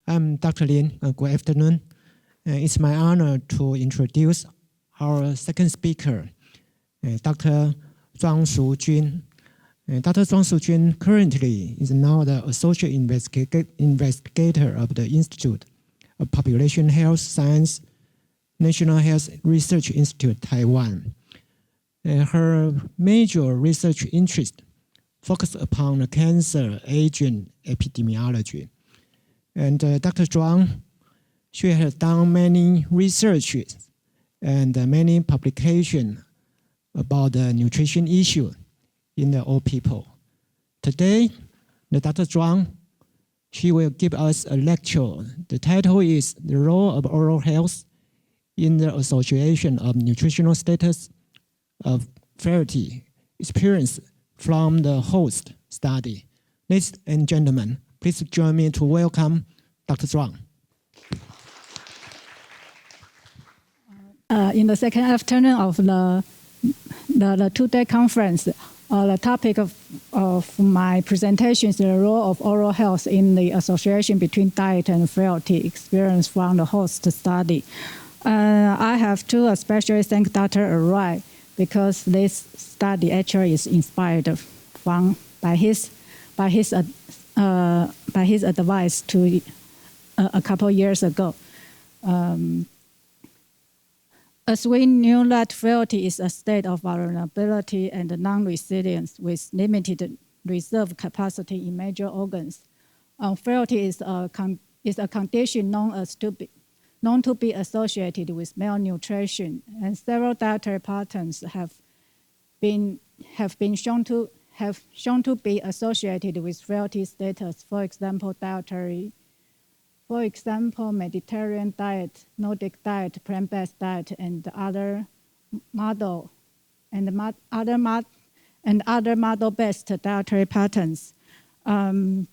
I'm Dr. Lin. Good afternoon. It's my honor to introduce our second speaker, Dr. Shu-Chun. Dr. Shu-Chun currently is now the Associate Investigator of the Institute of Population Health Science, National Health Research Institute, Taiwan. Her major research interest focus upon the cancer agent epidemiology. And Dr. Chuang, she has done many researches and many publications about the nutrition issue in the old people. Today, Dr. Chuang, she will give us a lecture. The title is The Role of Oral Health in the Association of Nutritional Status of Frailty, Experience from the HALST study. Ladies and gentlemen, please join me to welcome Dr. Chuang. In the second afternoon of the two-day conference, the topic of my presentation is the role of oral health in the association between diet and frailty, experience from the HALST study. I have to especially thank Dr. Rai, because this study actually is inspired by his advice to a couple years ago. As we knew that frailty is a state of vulnerability and non-resilience with limited reserve capacity in major organs. Frailty is a condition known to be associated with malnutrition, and several dietary patterns have been shown to be associated with frailty status. For example, Mediterranean diet, Nordic diet, plant-based diet, and other model-based dietary patterns. In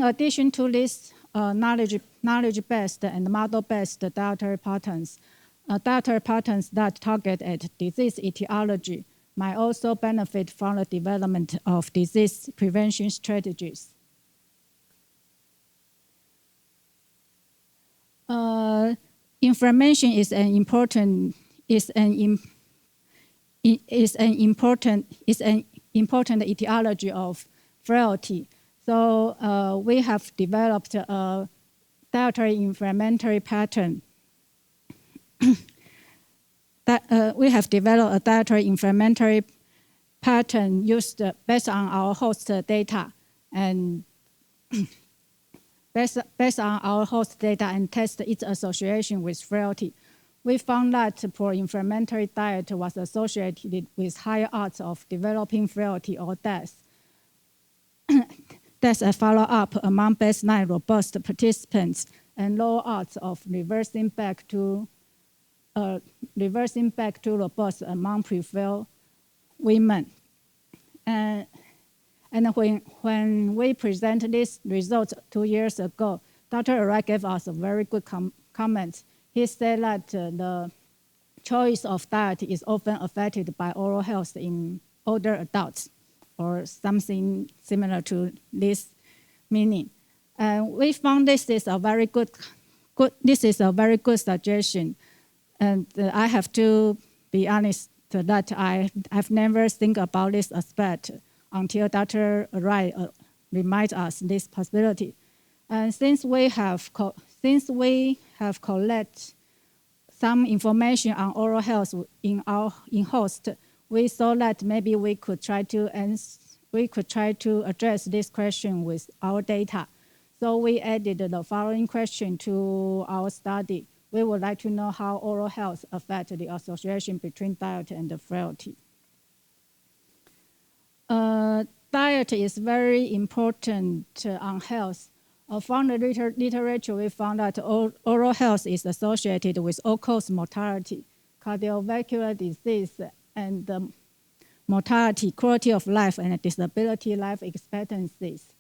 addition to these knowledge-based and model-based dietary patterns that target at disease etiology might also benefit from the development of disease prevention strategies. Inflammation is an important etiology of frailty. So we have developed a dietary inflammatory pattern. Used based on our host data and based on our host data and test its association with frailty. We found that poor inflammatory diet was associated with higher odds of developing frailty or death. That's a follow-up among baseline robust participants and low odds of reversing back to robust among pre-frail women. And when we presented these results 2 years ago, Dr. Arai gave us a very good comment. He said that the choice of diet is often affected by oral health in older adults, or something similar to this meaning. And we found this is a very good suggestion. And I have to be honest that I've never think about this aspect until Dr. Rai reminds us this possibility. And since we have collected some information on oral health in HALST, we saw that maybe we could try to address this question with our data. So we added the following question to our study. We would like to know how oral health affects the association between diet and frailty. Diet is very important on health. From the literature, we found that oral health is associated with all-cause mortality, cardiovascular disease, and mortality, quality of life, and disability life expectancies.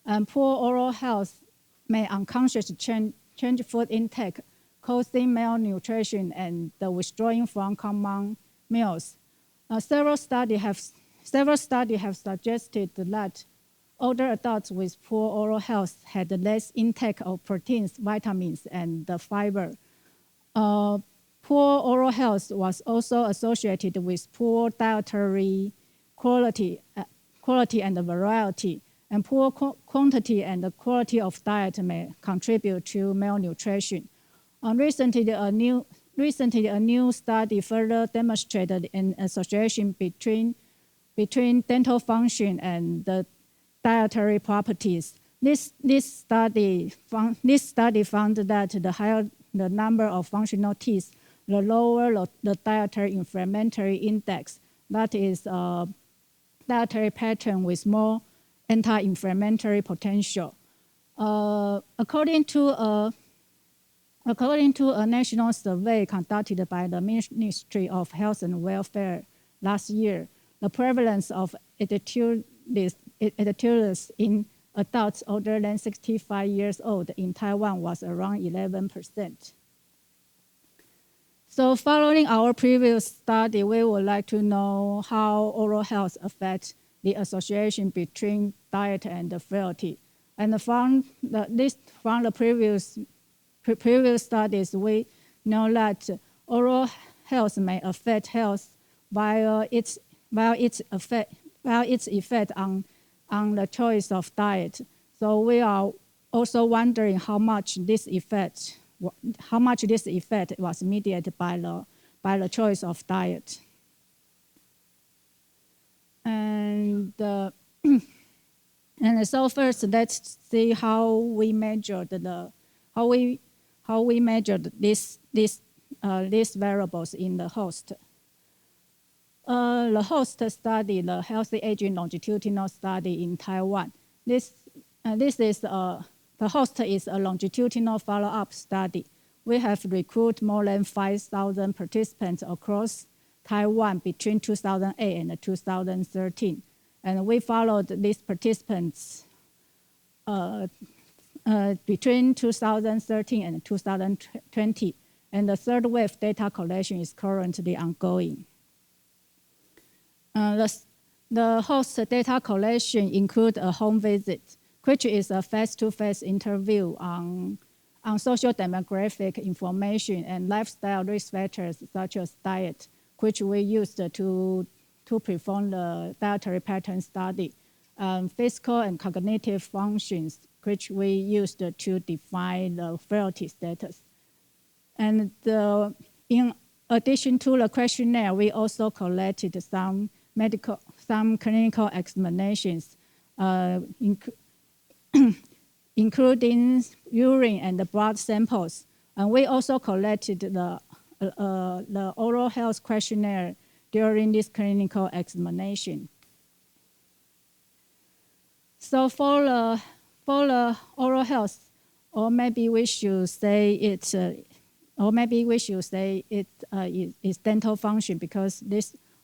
And poor oral health may unconsciously change food intake, causing malnutrition and the withdrawing from common meals. Several studies several studies have suggested that older adults with poor oral health had less intake of proteins, vitamins, and fiber. Poor oral health was also associated with poor dietary quality and variety, and poor quantity and quality of diet may contribute to malnutrition. Recently, a new study further demonstrated an association between dental function and the dietary properties. This study found that the higher the number of functional teeth, the lower the dietary inflammatory index. That is a dietary pattern with more anti-inflammatory potential. According to a national survey conducted by the Ministry of Health and Welfare last year, the prevalence of etiologies in adults older than 65 years old in Taiwan was around 11%. So following our previous study, we would like to know how oral health affects the association between diet and frailty. And from the previous studies, we know that oral health may affect health while its effect on the choice of diet. So we are also wondering how much this effect was mediated by the choice of diet. And so first, let's see how we measured these variables in the HALST. The HALST study, the Healthy Aging Longitudinal Study in Taiwan. The HALST is a longitudinal follow-up study. We have recruited more than 5,000 participants across Taiwan between 2008 and 2013. And we followed these participants between 2013 and 2020. And the third wave data collection is currently ongoing. The HALST data collection includes a home visit, which is a face-to-face interview on social demographic information and lifestyle risk factors such as diet, which we used to perform the dietary pattern study, physical and cognitive functions, which we used to define the frailty status. And in addition to the questionnaire, we also collected some clinical examinations, including urine and blood samples. And we also collected the oral health questionnaire during this clinical examination. So for the oral health, or maybe we should say it's dental function, because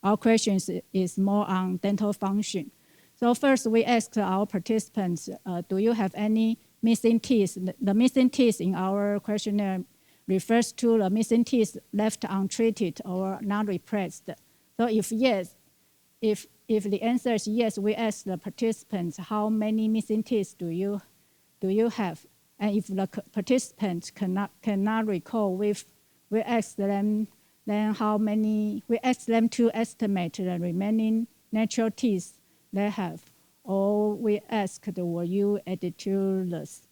our questions is more on dental function. So first, we asked our participants, do you have any missing teeth? The missing teeth in our questionnaire refers to the missing teeth left untreated or not replaced. So if yes, if the answer is yes, we ask the participants, how many missing teeth do you have? And if the participants cannot recall, we ask them then how many. We ask them to estimate the remaining natural teeth they have, or we asked, were you edentulous?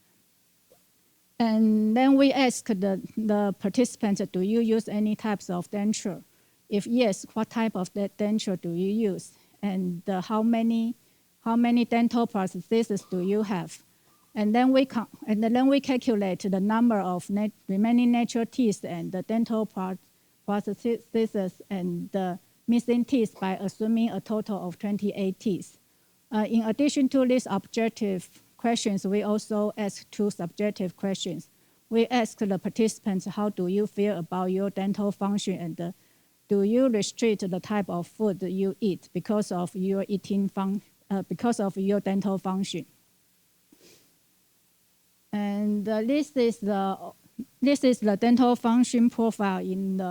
And then we asked the participants, do you use any types of denture? If yes, what type of denture do you use? And how many dental prostheses do you have? And then we calculate the number of remaining natural teeth and the dental prostheses and the missing teeth by assuming a total of 28 teeth. In addition to these objective questions, we also ask two subjective questions. We ask the participants, how do you feel about your dental function, and do you restrict the type of food you eat because of your because of your dental function? And this is the dental function profile in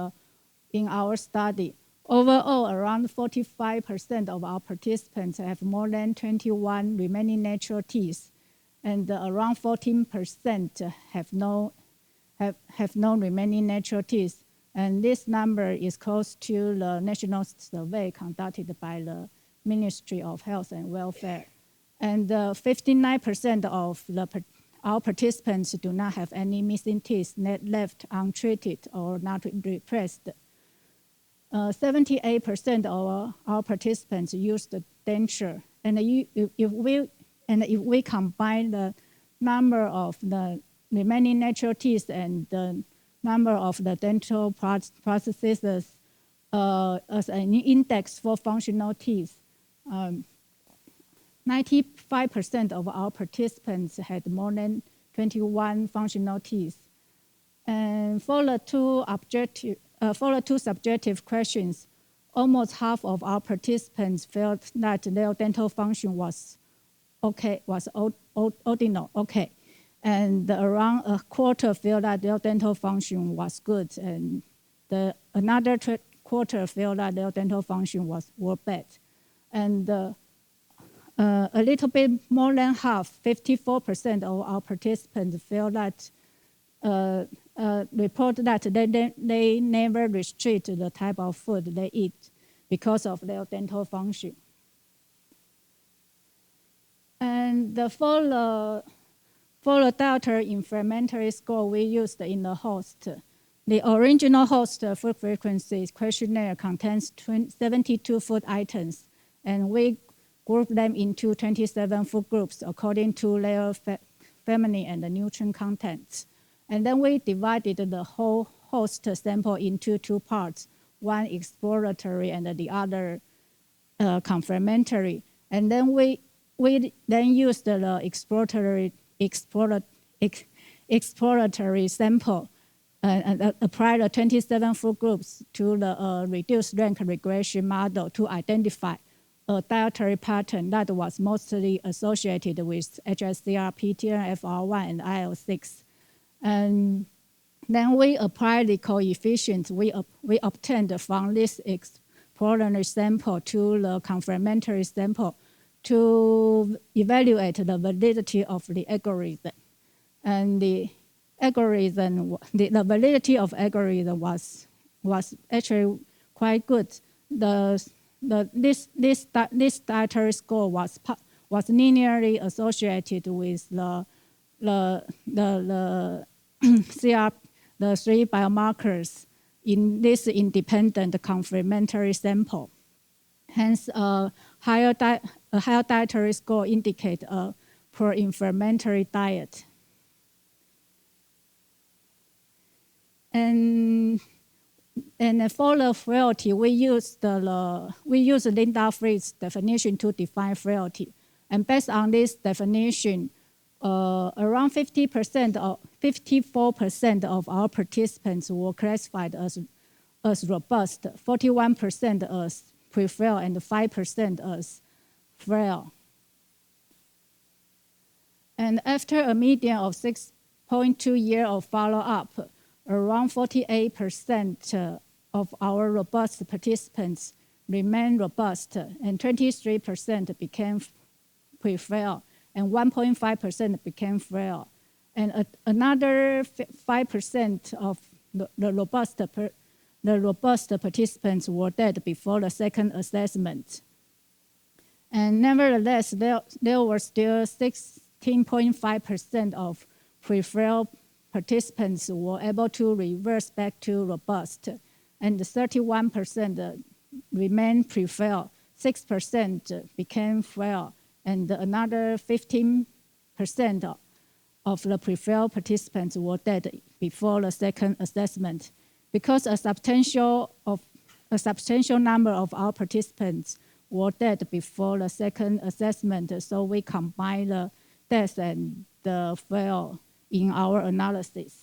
our study. Overall, around 45% of our participants have more than 21 remaining natural teeth, and around 14% have no remaining natural teeth. And this number is close to the national survey conducted by the Ministry of Health and Welfare. And 59% of our participants do not have any missing teeth left untreated or not replaced. 78% of our participants use the denture. And if we combine the number of the remaining natural teeth and the number of the dental prostheses as an index for functional teeth, 95% of our participants had more than 21 functional teeth. And for the two subjective questions, almost half of our participants felt that their dental function was okay, ordinal, okay. And around a quarter felt that their dental function was good, and another quarter felt that their dental function were bad. And a little bit more than half, 54% of our participants felt that report that they never restrict the type of food they eat because of their dental function. And for the dietary inflammatory score we used in the HALST, the original HALST food frequency questionnaire contains 72 food items, and we grouped them into 27 food groups according to their family and the nutrient contents. And then we divided the whole HALST sample into two parts, one exploratory and the other confirmatory. And then we then used the exploratory sample and applied the 27 food groups to the reduced rank regression model to identify a dietary pattern that was mostly associated with HSCR, PTN, FR1, and IL-6. And then we applied the coefficients we obtained from this exploratory sample to the confirmatory sample to evaluate the validity of the algorithm. And the validity of algorithm was actually quite good. This dietary score was linearly associated with the CR, the three biomarkers in this independent confirmatory sample. Hence, a higher dietary score indicates a pro-inflammatory diet. And for the frailty, we use Linda Fried's definition to define frailty. And based on this definition, around 54% of our participants were classified as robust, 41% as pre-frail, and 5% as frail. And after a median of 6.2 years of follow-up, around 48% of our robust participants remained robust, and 23% became pre-frail, and 1.5% became frail. And another 5% of the robust participants were dead before the second assessment. And nevertheless, there were still 16.5% of pre-frail participants were able to reverse back to robust, and 31% remained pre-frail, 6% became frail, and another 15% of the pre-frail participants were dead before the second assessment. Because a substantial number of our participants were dead before the second assessment, so we combined the death and the frail in our analysis.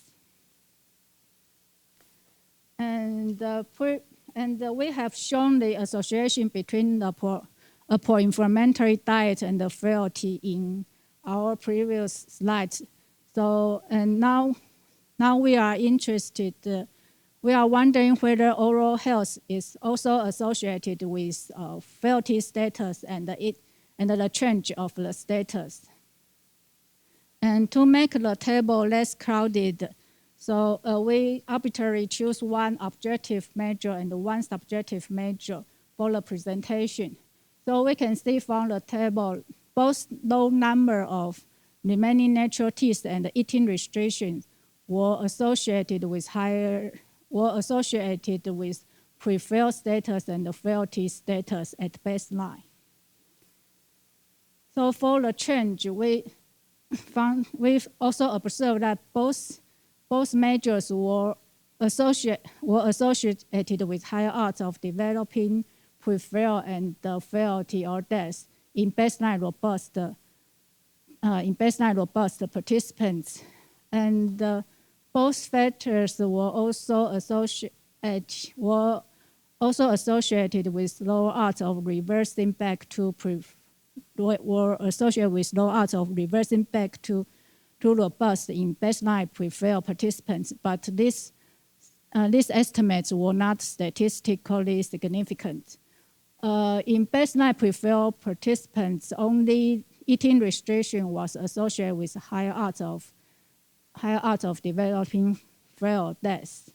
And we have shown the association between a pro-inflammatory diet and the frailty in our previous slides. So, and now we are interested we are wondering whether oral health is also associated with frailty status and the change of the status. And to make the table less crowded, so we arbitrarily choose one objective measure and one subjective measure for the presentation. So we can see from the table both low number of remaining natural teeth and eating restrictions were associated with pre-frail status and frailty status at baseline. So for the change, we've also observed that both measures were associated with higher odds of developing pre-frail and frailty or death in baseline robust participants, and both factors were also associated with lower odds of reversing back to robust in baseline pre-frail participants, but these estimates were not statistically significant. In baseline pre-frail participants, only eating restriction was associated with higher odds of developing frail death.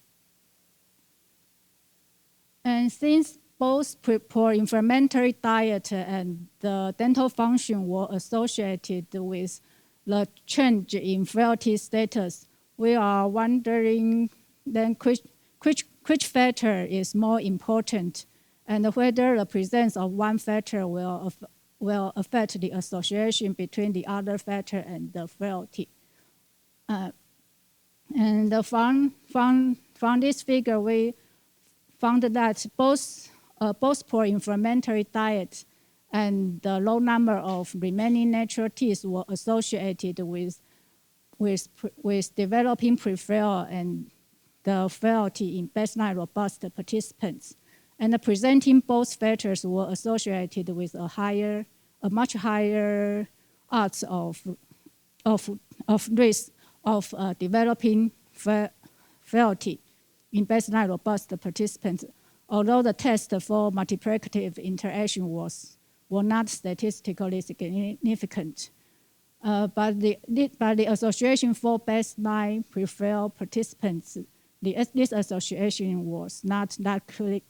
And since both poor inflammatory diet and the dental function were associated with the change in frailty status, we are wondering then which factor is more important and whether the presence of one factor will affect the association between the other factor and the frailty. And from this figure, we found that both poor inflammatory diet and the low number of remaining natural teeth were associated with developing pre-frail and the frailty in baseline robust participants. And presenting both factors were associated with a much higher odds of risk of developing frailty in baseline robust participants, although the test for multiplicative interaction were not statistically significant. But the association for baseline pre-frail participants, this association was not that clear.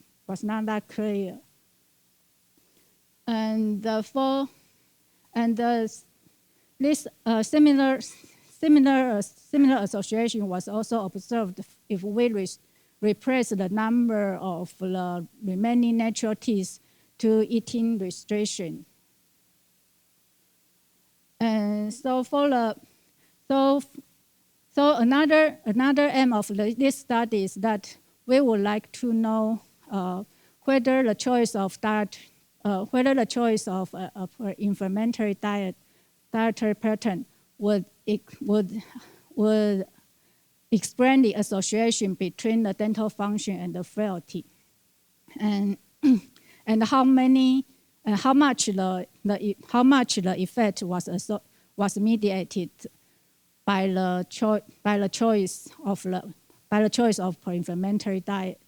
And this similar association was also observed if we replace the number of the remaining natural teeth to eating restriction. And so another aim of this study is that we would like to know whether the choice of inflammatory dietary pattern would explain the association between the dental function and the frailty, and how much the effect was mediated by the choice of pro-inflammatory diet.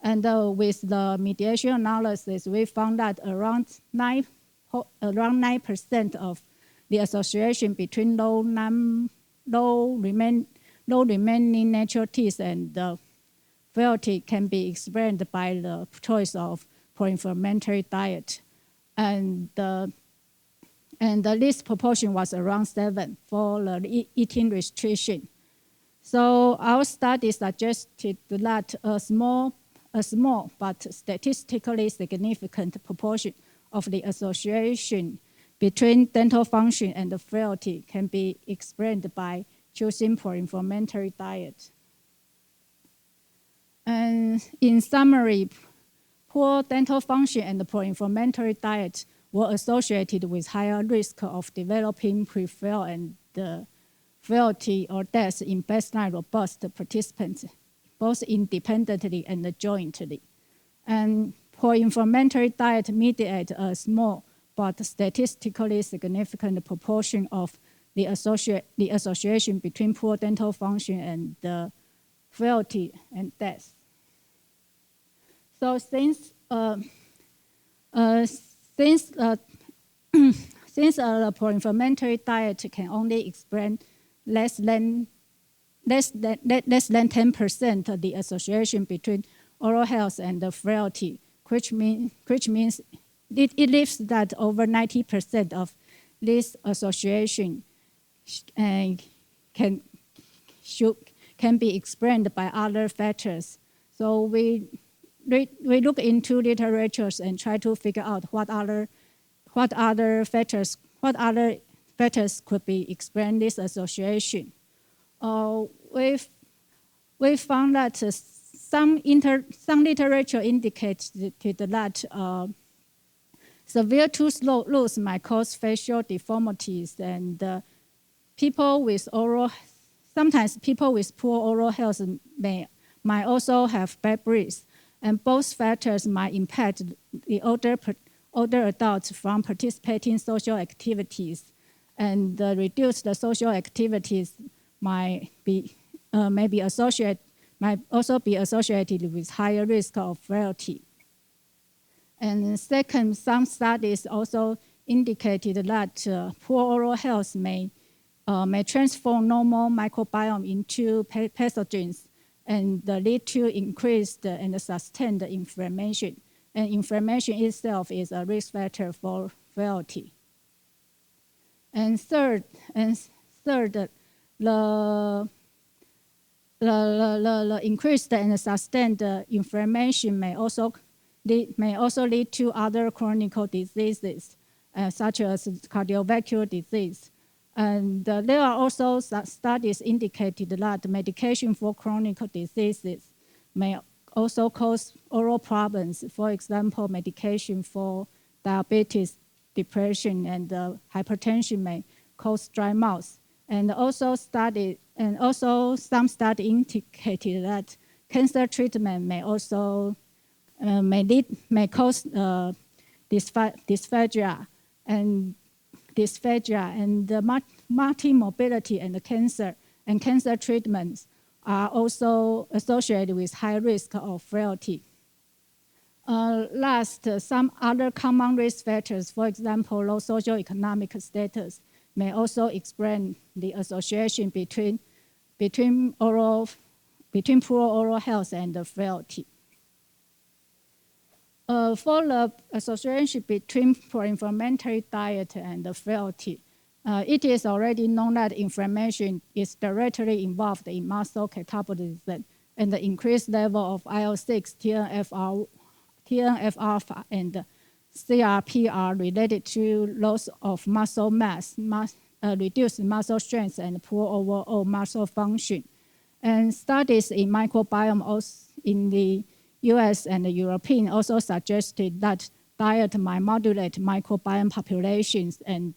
And with the mediation analysis, we found that around 9% of the association between low remaining natural teeth and the frailty can be explained by the choice of pro-inflammatory diet, and the least proportion was around 7 for the eating restriction. So our study suggested that a small but statistically significant proportion of the association between dental function and the frailty can be explained by choosing pro-inflammatory diet. And in summary, poor dental function and the pro-inflammatory diet were associated with higher risk of developing pre-frail and frailty or death in baseline robust participants, both independently and jointly. And pro-inflammatory diet mediates a small but statistically significant proportion of the association between poor dental function and the frailty, and death. So since the pro-inflammatory diet can only explain less than 10% of the association between oral health and the frailty, which means it leaves that over 90% of this association can be explained by other factors. So we look into literatures and try to figure out what other factors could be explain this association. We found that some literature indicates that severe tooth loss might cause facial deformities, and sometimes people with poor oral health might also have bad breath, and both factors might impact the older adults from participating social activities, and reduce the social activities might also be associated with higher risk of frailty. And second, some studies also indicated that poor oral health may transform normal microbiome into pathogens and lead to increased and sustained inflammation. And inflammation itself is a risk factor for frailty. And third, the increased and sustained inflammation may also lead to other chronic diseases, such as cardiovascular disease. And there are also studies indicated that medication for chronic diseases may also cause oral problems. For example, medication for diabetes, depression, and hypertension may cause dry mouth. And also some study indicated that cancer treatment may also may cause dysphagia and multimorbidity and cancer treatments are also associated with high risk of frailty. Last, some other common risk factors, for example, low socioeconomic status, may also explain the association between poor oral health and frailty. For the association between pro-inflammatory diet and frailty, it is already known that inflammation is directly involved in muscle catabolism, and the increased level of IL-6, TNF-alpha, and CRP are related to loss of muscle mass, reduced muscle strength, and poor overall muscle function. And studies in microbiome in the US and the European also suggested that diet might modulate microbiome populations and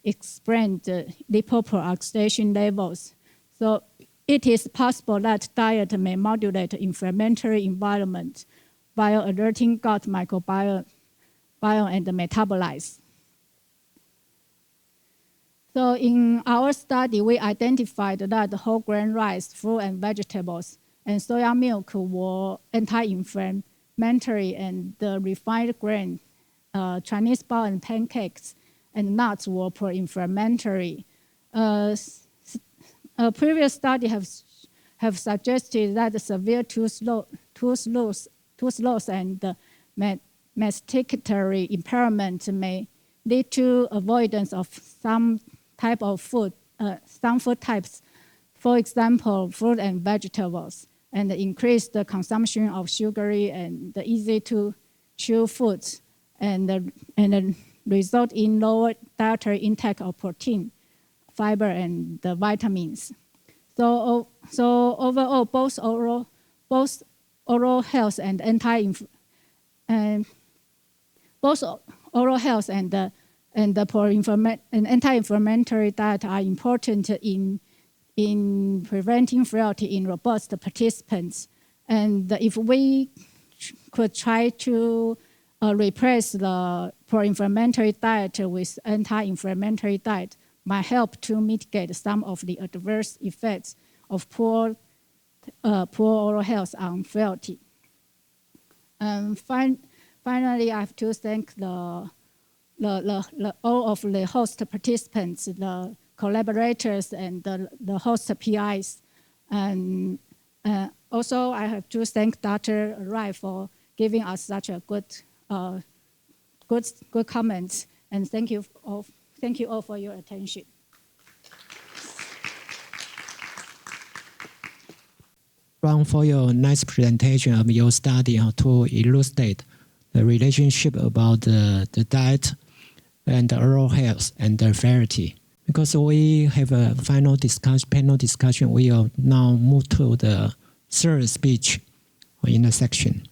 explain the lipoperoxidation levels. So it is possible that diet may modulate inflammatory environment while alerting gut microbiome and metabolites. So in our study, we identified that whole grain rice, fruit and vegetables, and soya milk were anti-inflammatory, and the refined grain, Chinese bao and pancakes, and nuts were pro-inflammatory. A previous study have suggested that the severe tooth loss and masticatory impairment may lead to avoidance of some type of food, some food types, for example, fruit and vegetables, and increase the consumption of sugary and easy to chew foods, and result in lower dietary intake of protein, fiber, and the vitamins. So overall, both oral health and anti-inflammatory diet are important in preventing frailty in robust participants. And if we could try to replace the pro-inflammatory diet with anti-inflammatory diet, might help to mitigate some of the adverse effects of poor poor oral health on Frailty. And finally, I have to thank all of the host participants, the collaborators, and the host PIs. And also, I have to thank Dr. Rai for giving us such a good comments. And thank you all for your attention. Chuang, for your nice presentation of your study to elucidate the relationship about the diet and the oral health and the Frailty. Because we have a panel discussion, we will now move to the third speech in the section.